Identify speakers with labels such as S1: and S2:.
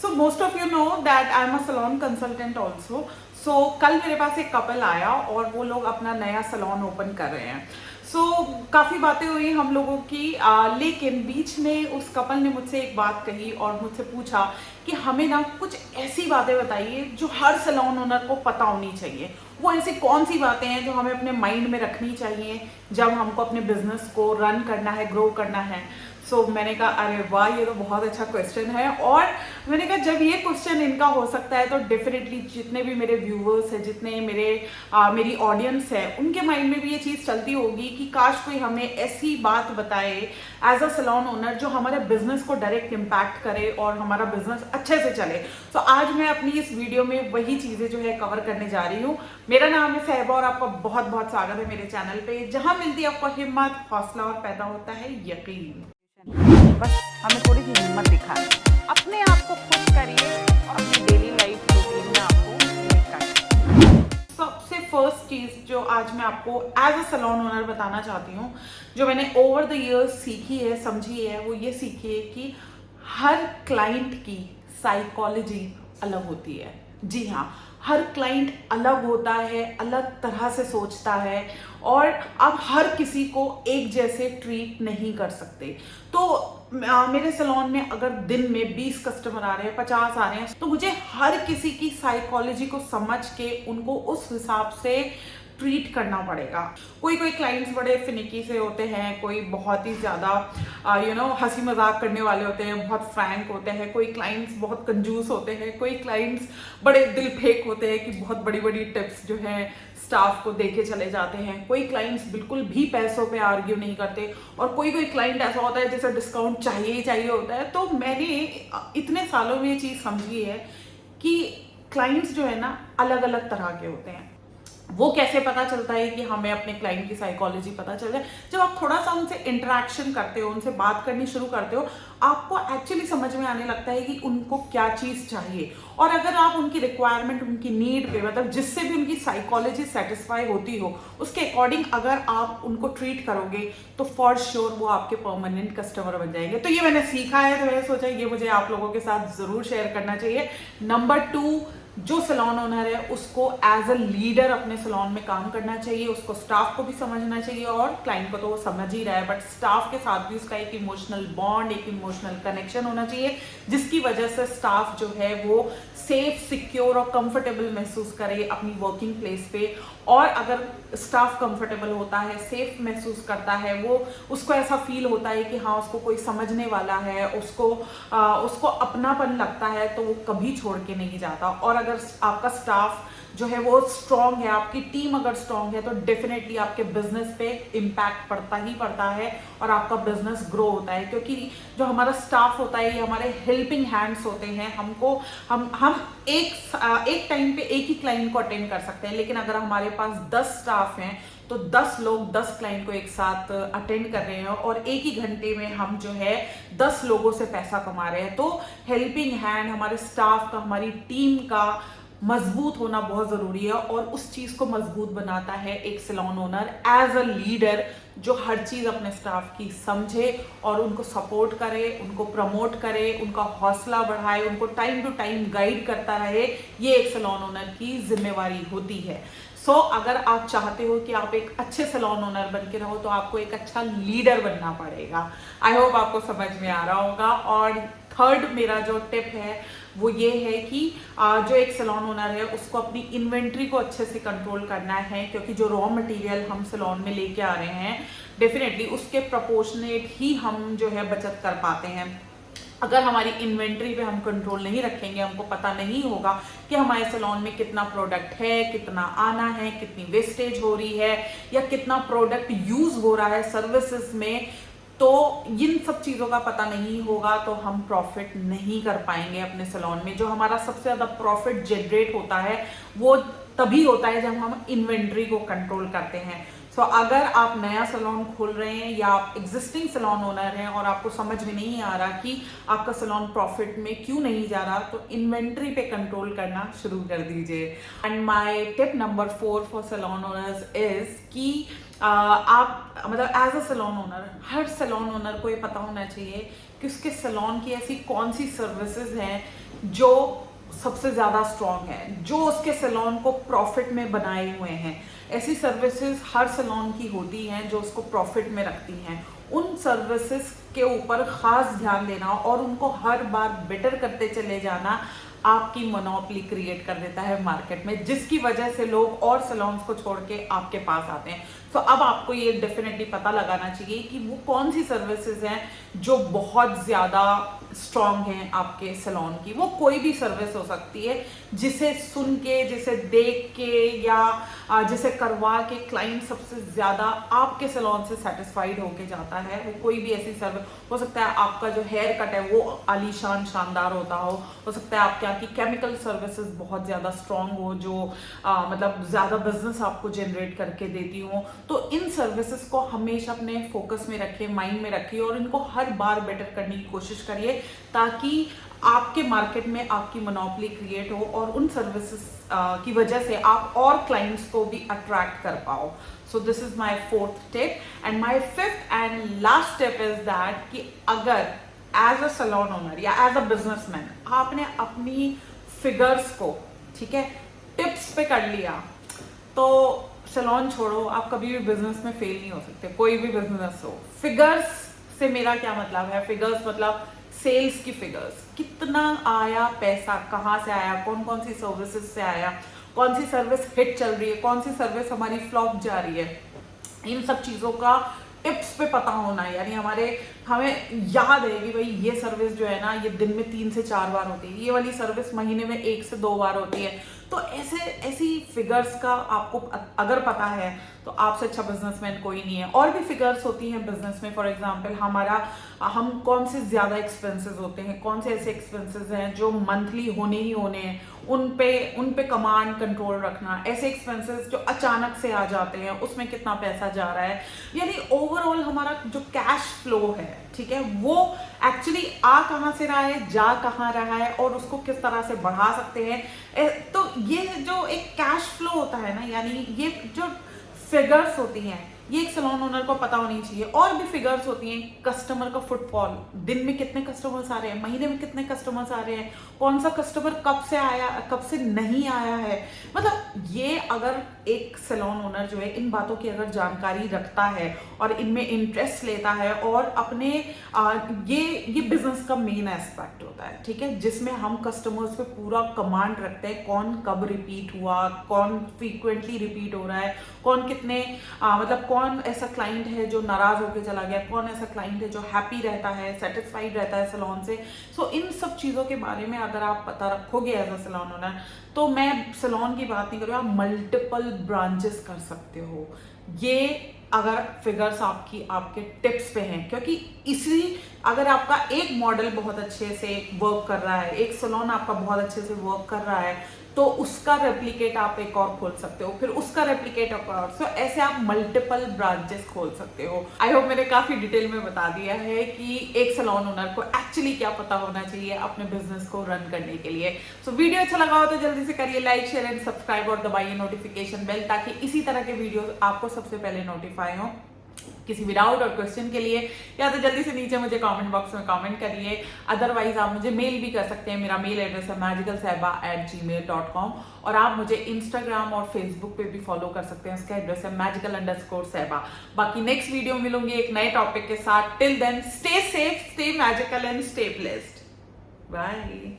S1: So most of you know that I am a salon consultant also. So कल मेरे पास एक couple आया और वो लोग अपना नया सलोन ओपन कर रहे हैं। सो काफ़ी बातें हुई हम लोगों की, लेकिन बीच में उस कपल ने मुझसे एक बात कही और मुझसे पूछा कि हमें ना कुछ ऐसी बातें बताइए जो हर सलोन ओनर को पता होनी चाहिए। वो ऐसी कौन सी बातें हैं जो हमें अपने माइंड में रखनी चाहिए जब हमको अपने बिजनेस को रन करना है, ग्रो करना है। सो मैंने कहा अरे वाह, ये तो बहुत अच्छा क्वेश्चन है। और मैंने कहा जब ये क्वेश्चन इनका हो सकता है तो डेफिनेटली जितने भी मेरे व्यूवर्स हैं, जितने मेरी ऑडियंस है, उनके माइंड में भी ये चीज़ चलती होगी कि काश कोई हमें ऐसी बात बताए एज अ सलोन ओनर जो हमारे बिजनेस को डायरेक्ट इम्पैक्ट करे और हमारा बिजनेस अच्छे से चले। तो आज मैं अपनी इस वीडियो में वही चीज़ें जो है कवर करने जा रही हूँ। मेरा नाम है सहबा और आपका बहुत बहुत स्वागत है मेरे चैनल पे, जहाँ मिलती है आपको हिम्मत, हौसला और पैदा होता है यकीन।
S2: बस हमें थोड़ी सी हिम्मत दिखाएं, अपने आप को खुश करिए और अपनी डेली लाइफ रूटीन में आपको लेकर।
S1: सबसे फर्स्ट चीज जो आज मैं आपको एज अ सलोन ओनर बताना चाहती हूँ, जो मैंने ओवर द इयर्स सीखी है, समझी है, वो ये सीखी है कि हर क्लाइंट की साइकोलॉजी अलग होती है। जी हाँ, हर क्लाइंट अलग होता है, अलग तरह से सोचता है और आप हर किसी को एक जैसे ट्रीट नहीं कर सकते। तो मेरे सैलून में अगर दिन में 20 कस्टमर आ रहे हैं, 50 आ रहे हैं, तो मुझे हर किसी की साइकोलॉजी को समझ के उनको उस हिसाब से ट्रीट करना पड़ेगा। कोई कोई क्लाइंट्स बड़े फिनिकी से होते हैं, कोई बहुत ही ज़्यादा हंसी मजाक करने वाले होते हैं, बहुत फ्रैंक होते हैं। कोई क्लाइंट्स बहुत कंजूस होते हैं, कोई क्लाइंट्स बड़े दिल फेंक होते हैं कि बहुत बड़ी बड़ी टिप्स जो है स्टाफ को देके चले जाते हैं। कोई क्लाइंट्स बिल्कुल भी पैसों पे आर्ग्यू नहीं करते और कोई कोई क्लाइंट ऐसा होता है जैसे डिस्काउंट चाहिए ही चाहिए होता है। तो मैंने इतने सालों में ये चीज़ समझी है कि क्लाइंट्स जो है ना अलग अलग तरह के होते हैं। वो कैसे पता चलता है कि हमें अपने क्लाइंट की साइकोलॉजी पता चल जाए? जब आप थोड़ा सा उनसे इंटरेक्शन करते हो, उनसे बात करनी शुरू करते हो, आपको एक्चुअली समझ में आने लगता है कि उनको क्या चीज़ चाहिए। और अगर आप उनकी रिक्वायरमेंट, उनकी नीड पे, मतलब जिससे भी उनकी साइकोलॉजी सेटिस्फाई होती हो, उसके अकॉर्डिंग अगर आप उनको ट्रीट करोगे तो फॉर श्योर वो आपके परमानेंट कस्टमर बन जाएंगे। तो ये मैंने सीखा है, तो मैंने सोचा ये मुझे आप लोगों के साथ ज़रूर शेयर करना चाहिए। नंबर 2, जो सैलून ओनर है उसको एज अ लीडर अपने सैलून में काम करना चाहिए। उसको स्टाफ को भी समझना चाहिए और क्लाइंट को तो वो समझ ही रहा है, बट स्टाफ के साथ भी उसका एक इमोशनल बॉन्ड, एक इमोशनल कनेक्शन होना चाहिए, जिसकी वजह से स्टाफ जो है वो सेफ, सिक्योर और कंफर्टेबल महसूस करे अपनी वर्किंग प्लेस पे। और अगर स्टाफ कंफर्टेबल होता है, सेफ महसूस करता है, वो उसको ऐसा फील होता है कि हाँ उसको कोई समझने वाला है, उसको अपनापन लगता है, तो वो कभी छोड़ के नहीं जाता। और अगर आपका स्टाफ जो है वो स्ट्रांग है, आपकी टीम अगर स्ट्रांग है, तो डेफिनेटली आपके बिजनेस पे इम्पैक्ट पड़ता ही पड़ता है और आपका बिजनेस ग्रो होता है। क्योंकि जो हमारा स्टाफ होता है ये हमारे हेल्पिंग हैंड्स होते हैं। हम एक टाइम पे एक ही क्लाइंट को अटेंड कर सकते हैं, लेकिन अगर हमारे पास 10 स्टाफ हैं तो 10 लोग 10 क्लाइंट को एक साथ अटेंड कर रहे हैं और एक ही घंटे में हम जो है 10 लोगों से पैसा कमा रहे हैं। तो हेल्पिंग हैंड, हमारे स्टाफ का, हमारी टीम का मजबूत होना बहुत ज़रूरी है और उस चीज़ को मजबूत बनाता है एक salon owner as a leader, जो हर चीज़ अपने स्टाफ की समझे और उनको सपोर्ट करे, उनको प्रमोट करे, उनका हौसला बढ़ाए, उनको टाइम टू टाइम गाइड करता रहे। ये एक सैलून ओनर की जिम्मेवारी होती है। सो अगर आप चाहते हो कि आप एक अच्छे सैलून ओनर बन के रहो तो आपको एक अच्छा लीडर बनना पड़ेगा। आई होप आपको समझ में आ रहा होगा। और थर्ड मेरा जो टिप है वो ये है कि जो एक सैलून ओनर है उसको अपनी इन्वेंट्री को अच्छे से कंट्रोल करना है, क्योंकि जो रॉ मटेरियल हम सैलून में लेके आ रहे हैं डेफिनेटली उसके प्रोपोर्शनेट ही हम जो है बचत कर पाते हैं। अगर हमारी इन्वेंट्री पे हम कंट्रोल नहीं रखेंगे, हमको पता नहीं होगा कि हमारे सैलून में कितना प्रोडक्ट है, कितना आना है, कितनी वेस्टेज हो रही है या कितना प्रोडक्ट यूज हो रहा है सर्विसेज में, तो इन सब चीज़ों का पता नहीं होगा तो हम प्रॉफिट नहीं कर पाएंगे अपने सैलून में। जो हमारा सबसे ज़्यादा प्रॉफिट जनरेट होता है वो तभी होता है जब हम इन्वेंट्री को कंट्रोल करते हैं। सो अगर आप नया सैलून खोल रहे हैं या आप एग्जिस्टिंग सैलून ओनर हैं और आपको समझ में नहीं आ रहा कि आपका सैलून प्रॉफिट में क्यों नहीं जा रहा, तो इन्वेंट्री पे कंट्रोल करना शुरू कर दीजिए। And my tip number 4 for salon owners is कि आप मतलब एज अ सैलून ओनर, हर सैलून ओनर को ये पता होना चाहिए कि उसके सैलून की ऐसी कौन सी सर्विसेज हैं जो सबसे ज़्यादा स्ट्रॉन्ग है, जो उसके सैलून को प्रॉफिट में बनाए हुए हैं। ऐसी सर्विसेज हर सैलून की होती हैं जो उसको प्रॉफिट में रखती हैं। उन सर्विसेज के ऊपर ख़ास ध्यान देना और उनको हर बार बेटर करते चले जाना आपकी मोनोपोली क्रिएट कर देता है मार्केट में, जिसकी वजह से लोग और सैलून्स को छोड़ के आपके पास आते हैं। तो अब आपको ये डेफिनेटली पता लगाना चाहिए कि वो कौन सी सर्विसेज हैं जो बहुत ज़्यादा स्ट्रॉन्ग हैं आपके सैलून की। वो कोई भी सर्विस हो सकती है जिसे सुन के, जिसे देख के या जिसे करवा के क्लाइंट सबसे ज़्यादा आपके सैलून से सेटिस्फाइड होके जाता है। वो कोई भी ऐसी सर्विस हो सकता है। आपका जो हेयर कट है वो आलीशान शानदार होता हो सकता है आपके यहाँ की केमिकल सर्विसेज बहुत ज़्यादा स्ट्रॉन्ग हो, जो मतलब ज़्यादा बिजनेस आपको जनरेट करके देती हो। तो इन सर्विसेज को हमेशा अपने फोकस में रखिए, माइंड में रखिए और इनको हर बार बेटर करने की कोशिश करिए ताकि आपके मार्केट में आपकी मोनोपोली क्रिएट हो और उन सर्विसेज की वजह से आप और क्लाइंट्स को भी अट्रैक्ट कर पाओ। So this is my fourth tip and my fifth and last tip is that कि अगर एज अ सैलून ओनर या एज अ बिजनेसमैन आपने अपनी फिगर्स को, ठीक है, टिप्स पे कर लिया तो सैलून छोड़ो, आप कभी भी बिजनेस में फेल नहीं हो सकते। कोई भी बिजनेस हो, फिगर्स से मेरा क्या मतलब है? फिगर्स मतलब सेल्स की फिगर्स, कितना आया पैसा, कहाँ से आया, कौन कौन सी सर्विसेज से आया, कौन सी सर्विस हिट चल रही है, कौन सी सर्विस हमारी फ्लॉप जा रही है। इन सब चीज़ों का टिप्स पे पता होना है, यानी हमें याद है कि भाई ये सर्विस जो है ना ये दिन में 3 से 4 बार होती है, ये वाली सर्विस महीने में 1 से 2 बार होती है। तो ऐसी फिगर्स का आपको अगर पता है तो आपसे अच्छा बिजनेसमैन कोई नहीं है। और भी फिगर्स होती हैं बिजनेस में, फॉर एग्जांपल हम कौन से ज़्यादा एक्सपेंसेस होते हैं, कौन से ऐसे एक्सपेंसेस हैं जो मंथली होने ही होने हैं, उन पे कमांड कंट्रोल रखना। ऐसे एक्सपेंसेस जो अचानक से आ जाते हैं उसमें कितना पैसा जा रहा है, यानी ओवरऑल हमारा जो कैश फ्लो है, ठीक है, वो एक्चुअली आ कहाँ से रहा है, जा कहाँ रहा है और उसको किस तरह से बढ़ा सकते हैं। तो ये जो एक कैश फ्लो होता है ना, यानी ये जो फिगर्स होती हैं ये एक सैलून ओनर को पता होनी चाहिए। और भी फिगर्स होती हैं, कस्टमर का फुटफॉल, दिन में कितने कस्टमर्स आ रहे हैं, महीने में कितने कस्टमर्स आ रहे हैं, कौन सा कस्टमर कब से आया, कब से नहीं आया है। मतलब ये अगर एक सैलून ओनर जो है इन बातों की अगर जानकारी रखता है और इनमें इंटरेस्ट लेता है और अपने ये बिजनेस का मेन एस्पेक्ट होता है, ठीक है, जिसमें हम कस्टमर्स पे पूरा कमांड रखते हैं, कौन कब रिपीट हुआ, कौन फ्रीक्वेंटली रिपीट हो रहा है, कौन कितने मतलब कौन ऐसा क्लाइंट है जो नाराज होकर चला गया, कौन ऐसा क्लाइंट है जो हैप्पी रहता है, सेटिस्फाइड रहता है सैलून से। सो इन सब चीज़ों के बारे में अगर आप पता रखोगे एज अ सैलून ओनर, तो मैं सैलून की बात नहीं कर रही हूँ, आप मल्टीपल ब्रांचेस कर सकते हो। ये अगर फिगर्स आपके टिप्स पे हैं, क्योंकि इसी अगर आपका एक मॉडल बहुत अच्छे से वर्क कर रहा है, एक सैलून आपका बहुत अच्छे से वर्क कर रहा है, तो उसका रेप्लिकेट आप एक और खोल सकते हो, फिर उसका रेप्लिकेट और सो ऐसे आप मल्टीपल ब्रांचेस खोल सकते हो। आई होप मैंने काफी डिटेल में बता दिया है कि एक सैलून ओनर को एक्चुअली क्या पता होना चाहिए अपने बिजनेस को रन करने के लिए। सो वीडियो अच्छा लगा हो तो जल्दी से करिए लाइक, शेयर एंड सब्सक्राइब और दबाइए नोटिफिकेशन बेल ताकि इसी तरह के वीडियोस आपको सबसे पहले नोटिफाई हो। किसी भी डाउट और क्वेश्चन के लिए या तो जल्दी से नीचे मुझे कमेंट बॉक्स में कमेंट करिए, अदरवाइज आप मुझे मेल भी कर सकते हैं। मेरा मेल एड्रेस है magicalsaiba@gmail.com और आप मुझे इंस्टाग्राम और फेसबुक पे भी फॉलो कर सकते हैं, उसका एड्रेस है magical_saiba। बाकी नेक्स्ट वीडियो मिलूंगी एक नए टॉपिक के साथ। Till then stay safe, stay magical and stay blessed. Bye.